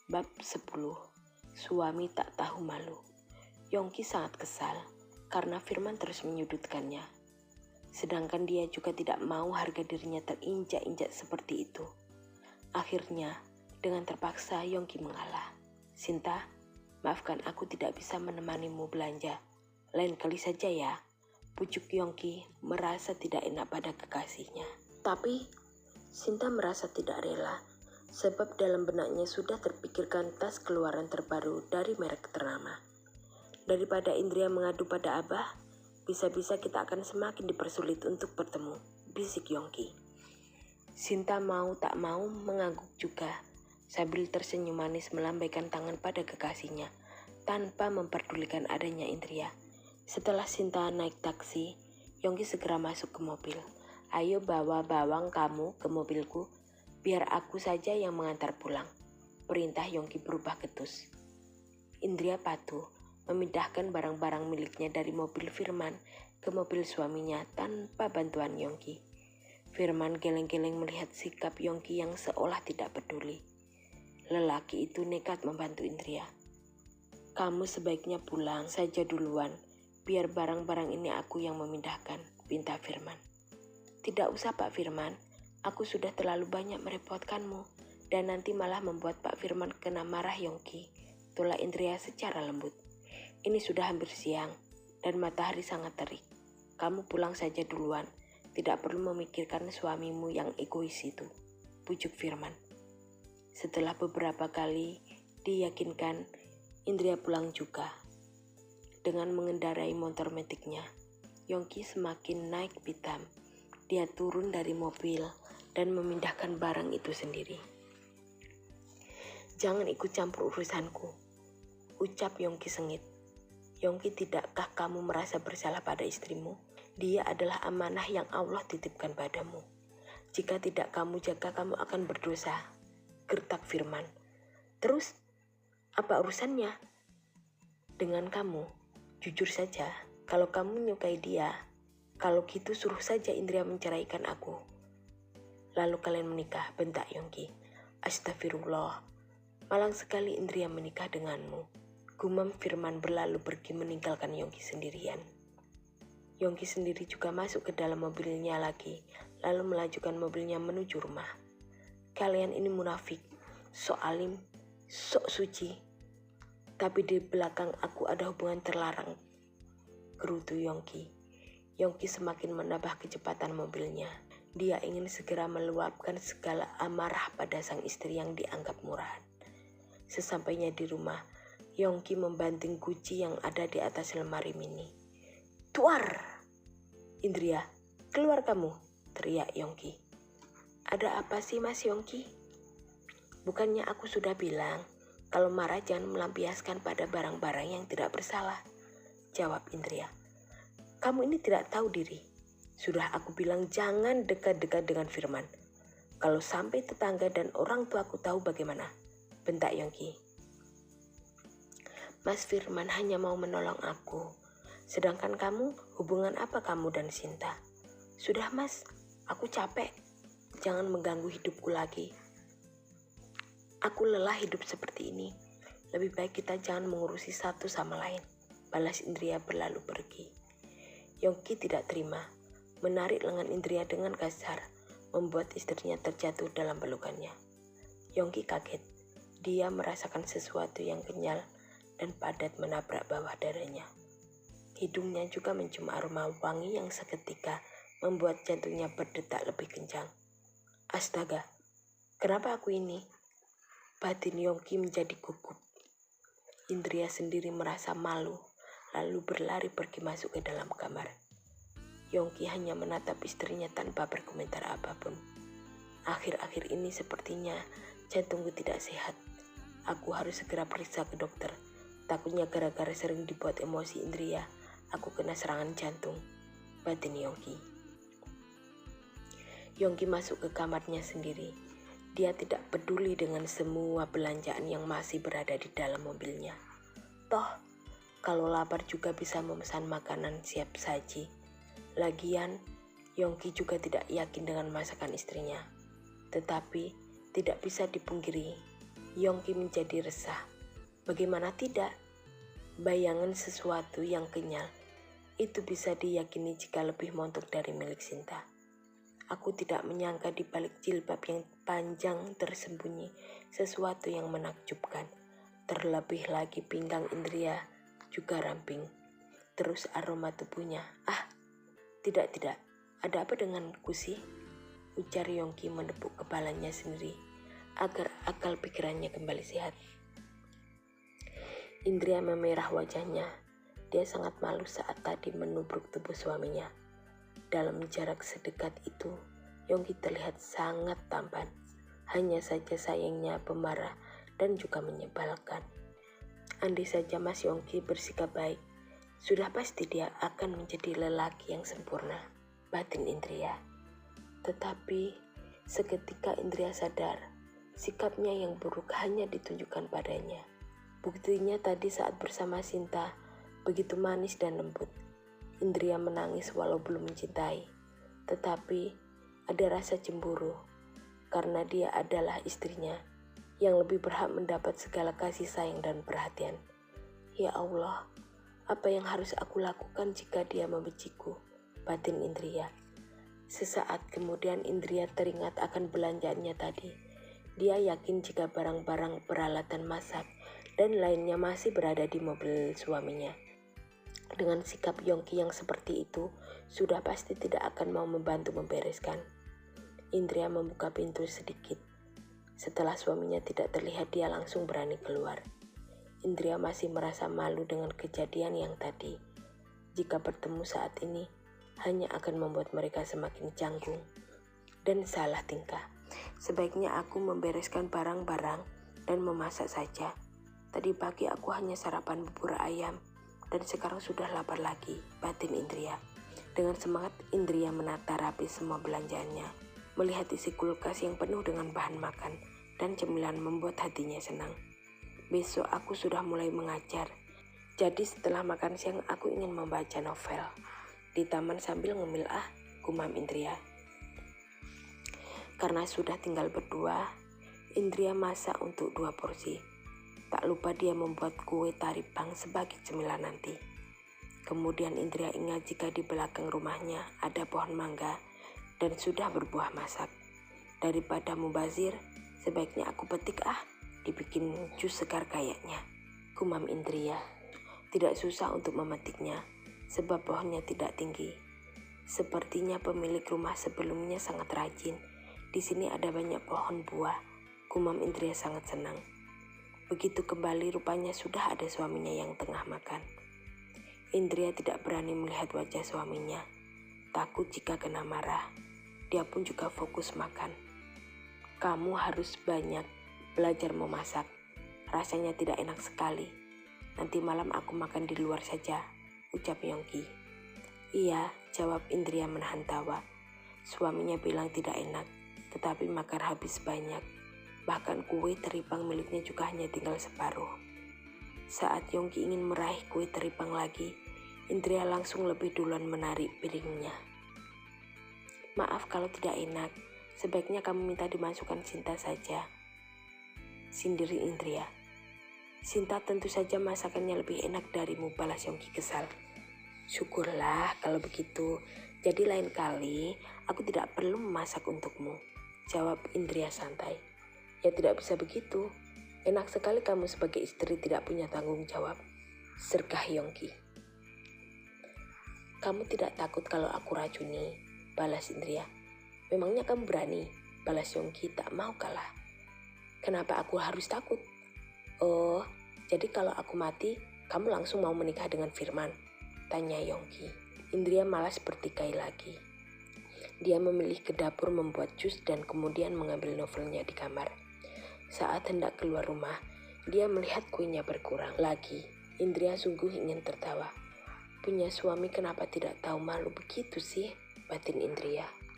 Bab 10. Suami tak tahu malu. Yongki sangat kesal karena Firman terus menyudutkannya. Sedangkan dia juga tidak mau harga dirinya terinjak-injak seperti itu. Akhirnya, dengan terpaksa Yongki mengalah. "Sinta, maafkan aku tidak bisa menemanimu belanja. Lain kali saja ya," pucuk Yongki merasa tidak enak pada kekasihnya. Tapi, Sinta merasa tidak rela, sebab dalam benaknya sudah terpikirkan tas keluaran terbaru dari merek ternama. Daripada Indria mengadu pada Abah, bisa-bisa kita akan semakin dipersulit untuk bertemu, bisik Yongki. Sinta mau tak mau mengangguk juga, sambil tersenyum manis melambaikan tangan pada kekasihnya, tanpa memperdulikan adanya Indria. Setelah Sinta naik taksi, Yongki segera masuk ke mobil. "Ayo bawa bawang kamu ke mobilku, biar aku saja yang mengantar pulang," perintah Yongki berubah ketus. Indria patuh, memindahkan barang-barang miliknya dari mobil Firman ke mobil suaminya tanpa bantuan Yongki. Firman geleng-geleng melihat sikap Yongki yang seolah tidak peduli. Lelaki itu nekat membantu Indria. "Kamu sebaiknya pulang saja duluan, biar barang-barang ini aku yang memindahkan," pinta Firman. "Tidak usah Pak Firman, aku sudah terlalu banyak merepotkanmu, dan nanti malah membuat Pak Firman kena marah Yongki," tolak Indria secara lembut. "Ini sudah hampir siang, dan matahari sangat terik. Kamu pulang saja duluan, tidak perlu memikirkan suamimu yang egois itu," pucuk Firman. Setelah beberapa kali diyakinkan, Indria pulang juga. Dengan mengendarai motor metiknya, Yongki semakin naik pitam. Dia turun dari mobil dan memindahkan barang itu sendiri. "Jangan ikut campur urusanku," ucap Yongki sengit. "Yongki, tidakkah kamu merasa bersalah pada istrimu? Dia adalah amanah yang Allah titipkan padamu. Jika tidak kamu jaga, kamu akan berdosa," gertak Firman. "Terus, apa urusannya dengan kamu? Jujur saja, kalau kamu menyukai dia, kalau gitu suruh saja Indria menceraikan aku. Lalu kalian menikah," bentak Yongki. "Astagfirullah, malang sekali Indria menikah denganmu," gumam Firman berlalu pergi meninggalkan Yongki sendirian. Yongki sendiri juga masuk ke dalam mobilnya lagi, lalu melajukan mobilnya menuju rumah. "Kalian ini munafik, sok alim, sok suci, tapi di belakang aku ada hubungan terlarang," gerutu Yongki. Yongki semakin menambah kecepatan mobilnya. Dia ingin segera meluapkan segala amarah pada sang istri yang dianggap murahan. Sesampainya di rumah, Yongki membanting guci yang ada di atas lemari mini. "Tuar! Indria, keluar kamu!" teriak Yongki. "Ada apa sih Mas Yongki? Bukannya aku sudah bilang kalau marah jangan melampiaskan pada barang-barang yang tidak bersalah," jawab Indria. "Kamu ini tidak tahu diri. Sudah aku bilang jangan dekat-dekat dengan Firman. Kalau sampai tetangga dan orang tuaku tahu bagaimana?" bentak Yongki. "Mas Firman hanya mau menolong aku. Sedangkan kamu, hubungan apa kamu dan Sinta? Sudah Mas, aku capek. Jangan mengganggu hidupku lagi. Aku lelah hidup seperti ini. Lebih baik kita jangan mengurusi satu sama lain," balas Indria berlalu pergi. Yongki tidak terima, menarik lengan Indria dengan kasar, membuat istrinya terjatuh dalam pelukannya. Yongki kaget. Dia merasakan sesuatu yang kenyal dan padat menabrak bawah dadanya. Hidungnya juga mencium aroma wangi yang seketika membuat jantungnya berdetak lebih kencang. "Astaga, kenapa aku ini?" batin Yongki menjadi gugup. Indria sendiri merasa malu, lalu berlari pergi masuk ke dalam kamar. Yongki hanya menatap istrinya tanpa berkomentar apapun. "Akhir-akhir ini sepertinya jantungku tidak sehat. Aku harus segera periksa ke dokter. Takutnya gara-gara sering dibuat emosi Indria, aku kena serangan jantung," batin Yongki. Yongki masuk ke kamarnya sendiri. Dia tidak peduli dengan semua belanjaan yang masih berada di dalam mobilnya. Toh, kalau lapar juga bisa memesan makanan siap saji. Lagian, Yongki juga tidak yakin dengan masakan istrinya. Tetapi, tidak bisa dipungkiri, Yongki menjadi resah. Bagaimana tidak? Bayangan sesuatu yang kenyal itu bisa diyakini jika lebih montok dari milik Sinta. Aku tidak menyangka di balik jilbab yang panjang tersembunyi sesuatu yang menakjubkan. Terlebih lagi pinggang Indria juga ramping. Terus aroma tubuhnya. Tidak. Ada apa denganku sih? Ujar Yongki menepuk kepalanya sendiri agar akal pikirannya kembali sehat. Indria memerah wajahnya. Dia sangat malu saat tadi menubruk tubuh suaminya. Dalam jarak sedekat itu, Yongki terlihat sangat tampan. Hanya saja sayangnya pemarah dan juga menyebalkan. Andai saja Mas Yongki bersikap baik, sudah pasti dia akan menjadi lelaki yang sempurna, batin Indria. Tetapi seketika Indria sadar, sikapnya yang buruk hanya ditunjukkan padanya. Buktinya tadi saat bersama Sinta, begitu manis dan lembut. Indria menangis walau belum mencintai, tetapi ada rasa cemburu karena dia adalah istrinya yang lebih berhak mendapat segala kasih sayang dan perhatian. Ya Allah, apa yang harus aku lakukan jika dia membenciku, batin Indria. Sesaat kemudian Indria teringat akan belanjaannya tadi. Dia yakin jika barang-barang peralatan masak dan lainnya masih berada di mobil suaminya. Dengan sikap Yongki yang seperti itu, sudah pasti tidak akan mau membantu membereskan. Indria membuka pintu sedikit. Setelah suaminya tidak terlihat, dia langsung berani keluar. Indria masih merasa malu dengan kejadian yang tadi. Jika bertemu saat ini, hanya akan membuat mereka semakin canggung dan salah tingkah. Sebaiknya aku membereskan barang-barang dan memasak saja. Tadi pagi aku hanya sarapan bubur ayam dan sekarang sudah lapar lagi, batin Indria. Dengan semangat Indria menata rapi semua belanjaannya. Melihat isi kulkas yang penuh dengan bahan makan dan cemilan membuat hatinya senang. Besok aku sudah mulai mengajar. Jadi setelah makan siang aku ingin membaca novel di taman sambil ngemil, gumam Indria. Karena sudah tinggal berdua, Indria masak untuk 2 porsi. Tak lupa dia membuat kue taripang sebagai cemilan nanti. Kemudian Indria ingat jika di belakang rumahnya ada pohon mangga dan sudah berbuah masak. Daripada mubazir, sebaiknya aku petik dibikin jus segar kayaknya, gumam Indria. Tidak susah untuk memetiknya, sebab pohonnya tidak tinggi. Sepertinya pemilik rumah sebelumnya sangat rajin. Di sini ada banyak pohon buah, gumam Indria sangat senang. Begitu kembali rupanya sudah ada suaminya yang tengah makan. Indria tidak berani melihat wajah suaminya. Takut jika kena marah. Dia pun juga fokus makan. Kamu harus banyak belajar memasak. Rasanya tidak enak sekali. Nanti malam aku makan di luar saja, ucap Yongki. Iya, jawab Indria menahan tawa. Suaminya bilang tidak enak, tetapi makan habis banyak. Bahkan kue teripang miliknya juga hanya tinggal separuh. Saat Yongki ingin meraih kue teripang lagi, Indria langsung lebih duluan menarik piringnya. Maaf kalau tidak enak, sebaiknya kamu minta dimasukkan Sinta saja, sindirin Indria. Sinta tentu saja masakannya lebih enak darimu, balas Yongki kesal. Syukurlah kalau begitu, jadi lain kali aku tidak perlu memasak untukmu, jawab Indria santai. Ya tidak bisa begitu, enak sekali kamu sebagai istri tidak punya tanggung jawab, sergah Yongki. Kamu tidak takut kalau aku racuni, balas Indria. Memangnya kamu berani, balas Yongki tak mau kalah. Kenapa aku harus takut? Oh, jadi kalau aku mati, kamu langsung mau menikah dengan Firman, tanya Yongki. Indria malas bertikai lagi. Dia memilih ke dapur membuat jus dan kemudian mengambil novelnya di kamar. Saat hendak keluar rumah, dia melihat kuenya berkurang lagi. Indria sungguh ingin tertawa. Punya suami kenapa tidak tahu malu begitu sih, batin Indria.